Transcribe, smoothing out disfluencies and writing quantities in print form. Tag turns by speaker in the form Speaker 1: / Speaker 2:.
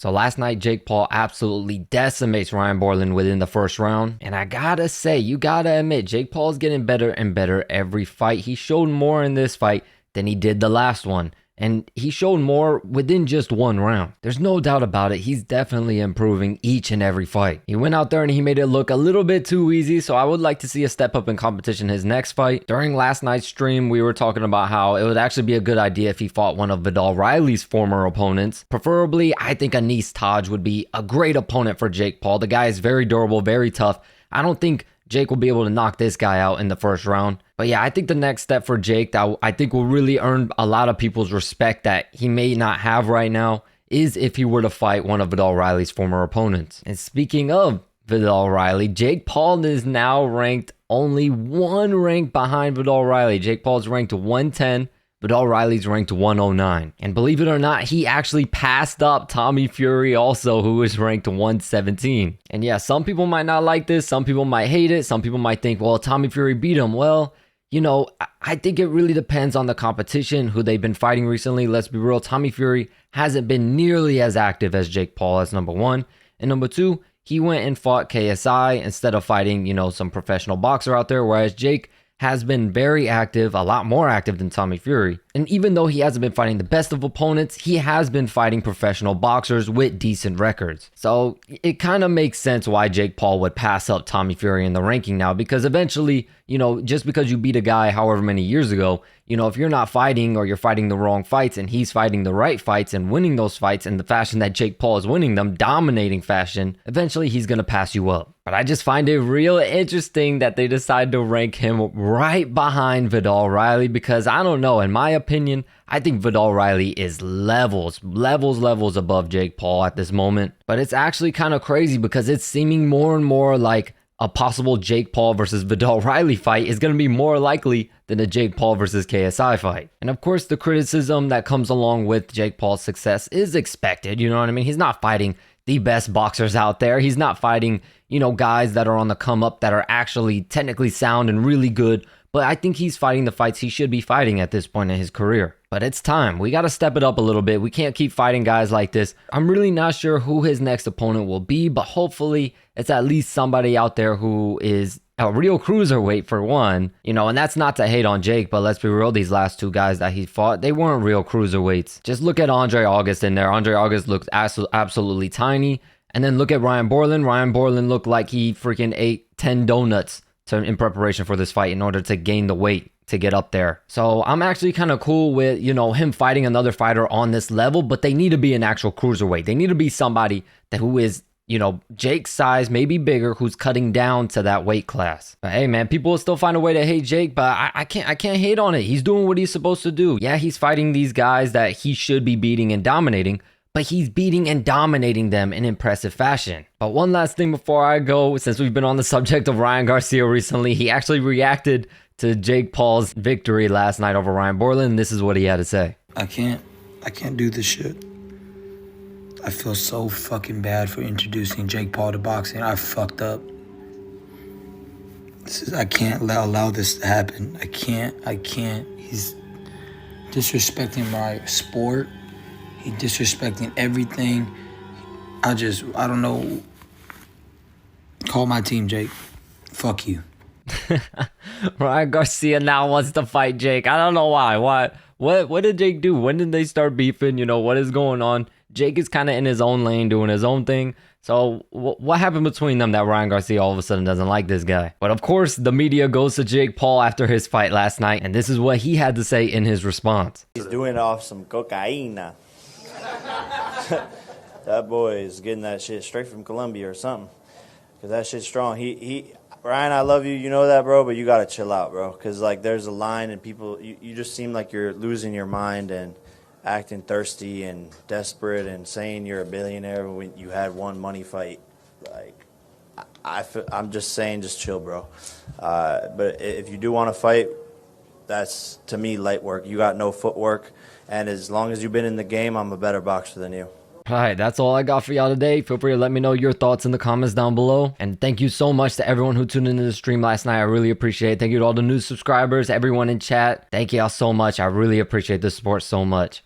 Speaker 1: So last night, Jake Paul absolutely decimates Ryan Borland within the first round. And I gotta say, you gotta admit, Jake Paul's getting better and better every fight. He showed more in this fight than he did the last one. And he showed more within just one round. There's no doubt about it. He's definitely improving each and every fight. He went out there and he made it look a little bit too easy. So I would like to see a step up in competition his next fight. During last night's stream, we were talking about how it would actually be a good idea if he fought one of Viddal Riley's former opponents. Preferably, I think Anis Taj would be a great opponent for Jake Paul. The guy is very durable, very tough. I don't think Jake will be able to knock this guy out in the first round. But yeah, I think the next step for Jake that I think will really earn a lot of people's respect that he may not have right now is if he were to fight one of Viddal Riley's former opponents. And speaking of Viddal Riley, Jake Paul is now ranked only one rank behind Viddal Riley. Jake Paul's ranked 110. Viddal Riley's ranked 109. And believe it or not, he actually passed up Tommy Fury also, who is ranked 117. And yeah, some people might not like this. Some people might hate it. Some people might think, well, Tommy Fury beat him. Well, you know, I think it really depends on the competition, who they've been fighting recently. Let's be real. Tommy Fury hasn't been nearly as active as Jake Paul. That's number one. And number two, he went and fought KSI instead of fighting, you know, some professional boxer out there. Whereas Jake has been very active, a lot more active than Tommy Fury. And even though he hasn't been fighting the best of opponents, he has been fighting professional boxers with decent records. So it kind of makes sense why Jake Paul would pass up Tommy Fury in the ranking now, because eventually, you know, just because you beat a guy however many years ago, you know, if you're not fighting or you're fighting the wrong fights and he's fighting the right fights and winning those fights in the fashion that Jake Paul is winning them, dominating fashion, eventually he's going to pass you up. But I just find it real interesting that they decide to rank him right behind Viddal Riley, because I don't know, in my opinion, I think Viddal Riley is levels above Jake Paul at this moment. But it's actually kind of crazy because it's seeming more and more like a possible Jake Paul versus Viddal Riley fight is going to be more likely than a Jake Paul versus KSI fight. And of course, the criticism that comes along with Jake Paul's success is expected. You know what I mean? He's not fighting the best boxers out there. He's not fighting, you know, guys that are on the come up that are actually technically sound and really good. But I think he's fighting the fights he should be fighting at this point in his career. But it's time. We got to step it up a little bit. We can't keep fighting guys like this. I'm really not sure who his next opponent will be, but hopefully it's at least somebody out there who is a real cruiserweight for one. You know, and that's not to hate on Jake, but let's be real, these last two guys that he fought, they weren't real cruiserweights. Just look at Andre August in there. Andre August looked absolutely tiny. And then look at Ryan Borland. Ryan Borland looked like he freaking ate 10 donuts in preparation for this fight in order to gain the weight to get up there. So I'm actually kind of cool with, you know, him fighting another fighter on this level, but they need to be an actual cruiserweight. They need to be somebody who is, you know, Jake's size, maybe bigger, who's cutting down to that weight class. But hey, man, people will still find a way to hate Jake, but I can't hate on it. He's doing what he's supposed to do. Yeah, he's fighting these guys that he should be beating and dominating, but he's beating and dominating them in impressive fashion. But one last thing before I go, since we've been on the subject of Ryan Garcia recently, he actually reacted to Jake Paul's victory last night over Ryan Borland. This is what he had to say.
Speaker 2: I can't do this shit. I feel so fucking bad for introducing Jake Paul to boxing. I fucked up. I can't allow this to happen. I can't. He's disrespecting my sport. He's disrespecting everything. I don't know. Call my team, Jake. Fuck you.
Speaker 1: Ryan Garcia now wants to fight Jake. I don't know why. What did Jake do? When did they start beefing? You know, what is going on? Jake is kind of in his own lane doing his own thing. So what happened between them that Ryan Garcia all of a sudden doesn't like this guy? But of course, the media goes to Jake Paul after his fight last night, and this is what he had to say in his response.
Speaker 3: He's doing it off some cocaine. That boy is getting that shit straight from Colombia or something. Because that shit's strong. Ryan, I love you. You know that, bro, but you got to chill out, bro. Because, like, there's a line and people, you just seem like you're losing your mind and acting thirsty and desperate and saying you're a billionaire when you had one money fight. Like, I'm just saying, just chill, bro. But if you do want to fight, that's, to me, light work. You got no footwork. And as long as you've been in the game, I'm a better boxer than you.
Speaker 1: All right, that's all I got for y'all today. Feel free to let me know your thoughts in the comments down below. And thank you so much to everyone who tuned into the stream last night. I really appreciate it. Thank you to all the new subscribers, everyone in chat. Thank y'all so much. I really appreciate the support so much.